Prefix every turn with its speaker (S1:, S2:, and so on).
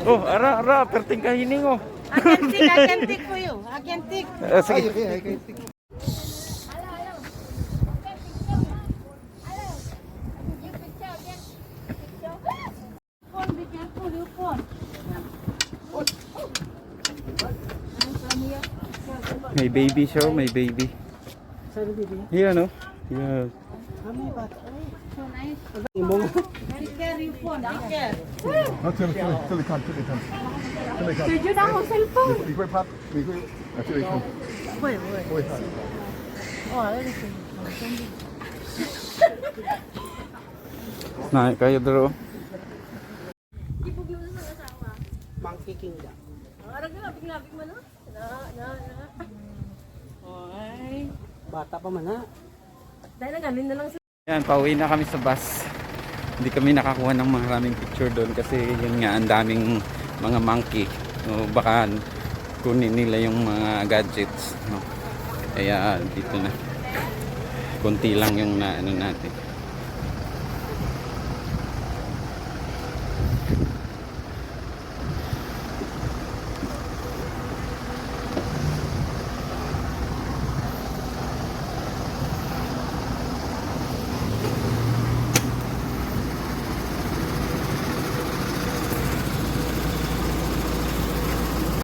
S1: Oh, ara, perting kahining oh.
S2: Agentic po yun. Agentic.
S1: Sige.
S2: Phone, be careful, your phone.
S1: May baby siya, may baby.
S2: Sorry, baby.
S1: Yan oh. Yan.
S2: Kami ba? So nice. Be careful, your phone. Be careful.
S3: Till they come.
S2: Tujuh na akong cellphone.
S3: Vi går i papp. Vi går i... Jag tror vi kom.
S2: Boy.
S3: Oj, här.
S2: Oh, ano ito?
S1: Naik kayo daro.
S2: Monkey Kingdom.
S4: Arag na, labing mo, no? Na.
S2: Oy. Bata pa man ha.
S4: Dahil nagaling na lang sa...
S1: Yan, pauwi na kami sa bus. Hindi kami nakakuha ng maraming picture doon kasi yun nga, ang daming mga monkey. So, baka kunin nila yung mga gadgets. No? Kaya dito na. Kunti lang yung na, ano natin.